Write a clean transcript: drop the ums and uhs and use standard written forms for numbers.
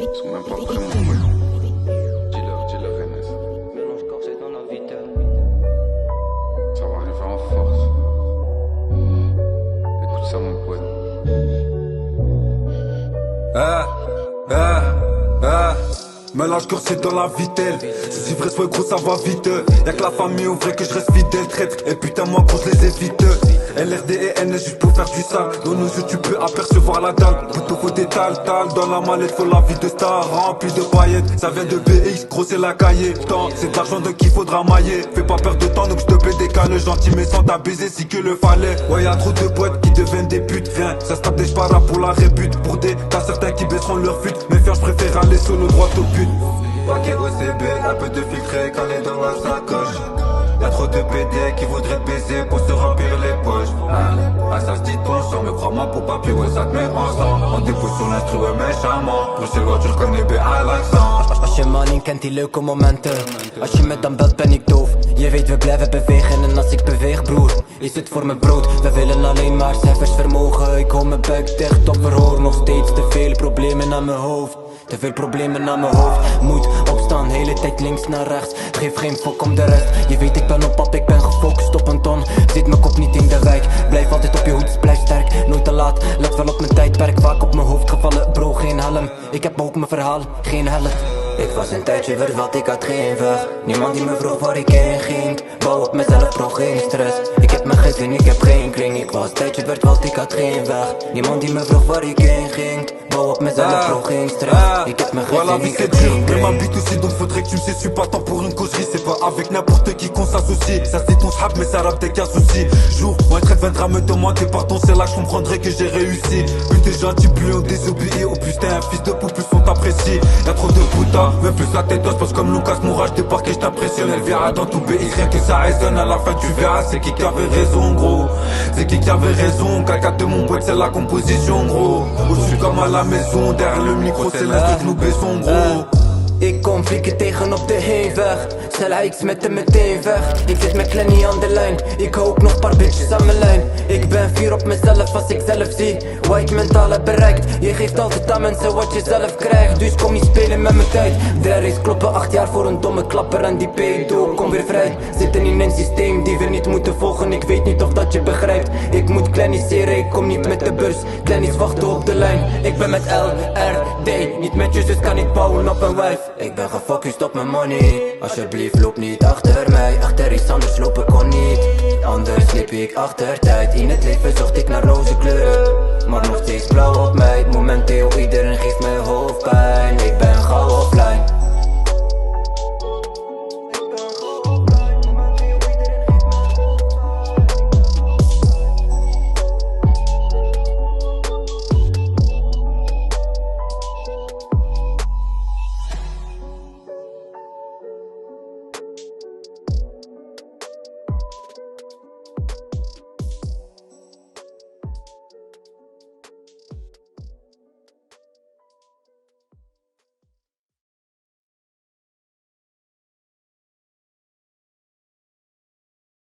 Ils sont même pas prêts, mon pote. Dis-leur, Rennes. Mélange corsé dans la vitesse. Ça va arriver en force. Écoute ça, mon pote. Mélange corsé dans la vitelle. Si vrai soit gros ça va vite. Y'a que la famille au vrai que je reste fidèle. Traître et putain moi gros je les évite. LRD et N juste pour faire du sale. Dans nos yeux tu peux apercevoir la dalle. Plutôt faut des tal dans la mallette. Faut la vie de star remplie de paillettes. Ça vient de BX, gros c'est la cahier. Tant c'est de l'argent de qui faudra mailler. Fais pas perdre de temps donc je te paie des cales. Gentil mais sans t'abaiser si que le fallait. Ouais y'a trop de boîtes qui deviennent des putes. Rien, ça se tape des j'para pour la rébute. Pour des t'as certains qui baisseront leur fuite. Mais faire je préfère aller solo droit au but. Paquet OCB, un peu de filtré calé dans la sacoche. Y'a trop de PD qui voudraient te baiser pour se remplir les poches. Ça se dit de ton sang, mais crois-moi pour papier, ouais ça te met ensemble. On dépose sur l'instru, ouais méchamment. Pour chez le voiture, connais bien à l'accent. Als je money kent die leuke momenten. Als je me dan belt ben ik doof. Je weet we blijven bewegen en als ik beweeg broer is het voor mijn brood. We willen alleen maar cijfers vermogen. Ik hou mijn buik dicht op verhoor. Nog steeds te veel problemen aan mijn hoofd. Te veel problemen aan mijn hoofd. Moet opstaan, hele tijd links naar rechts. Geef geen fok om de rest. Je weet ik ben op pad, ik ben gefocust op een ton. Zit mijn kop niet in de wijk. Blijf altijd op je hoed, blijf sterk. Nooit te laat, let wel op mijn tijdperk. Vaak op mijn hoofd gevallen, bro geen helm. Ik heb ook mijn verhaal, geen helft. Ik was een tijdje verdwaald, ik had geen weg. Niemand die me vroeg waar ik heen ging. Bouw op mezelf, bro geen stress. Ik heb mijn gezin, ik heb geen kring. Ik was een tijdje verdwaald, ik had geen weg. Niemand die me vroeg waar ik heen ging. Bouw op mezelf, bro geen stress. Ik heb mijn gezin, ik heb geen Mais ma kring. bite aussi donc faudrait que tu me sais. Suis pas tant pour une causerie. C'est pas avec n'importe qui qu'on s'associe. Ça c'est ton schab mais ça rappe dès qu'il y a souci. Jour où un trait viendra me demander pardon. C'est là que je comprendrai que j'ai réussi. Plus t'es gentil, plus on désobéit. Au plus t'es un fils de poupe, plus on t'apprécie. Y'a trop de putas, même plus la tête d'os. Parce que comme Lucas Moura, je débarque et je t'impressionne. Elle verra dans tout pays, rien que ça résonne. À la fin tu verras, c'est qui avait raison gros. C'est qui avait raison. Caca de mon poète, c'est la composition gros. Au-dessus comme à la maison. Derrière le micro, c'est l'instru que nous baissons gros. Ik kom flikken tegen op de heenweg. Stel X met hem meteen weg. Ik zit met Clenny aan de lijn. Ik hou ook nog paar bitches aan mijn lijn. Ik ben fier op mezelf als ik zelf zie wat ik mentaal heb bereikt. Je geeft altijd aan mensen wat je zelf krijgt. Dus kom niet spelen met mijn tijd. Drijf kloppen 8 jaar voor een domme klapper. En die pedo, kom weer vrij. Zitten in een systeem die we niet moeten volgen. Ik weet niet of dat je begrijpt. Ik moet kleiniseren, ik kom niet met de bus. Kleinies wachten op de lijn. Ik ben met LRD. Niet met je zus kan ik bouwen op een wijf. Ik ben gefocust op mijn money. Alsjeblieft loop niet achter mij. Achter iets anders lopen kon niet. Anders liep ik achter tijd. In het leven zocht ik naar roze kleuren. Maar nog steeds blauw op mij.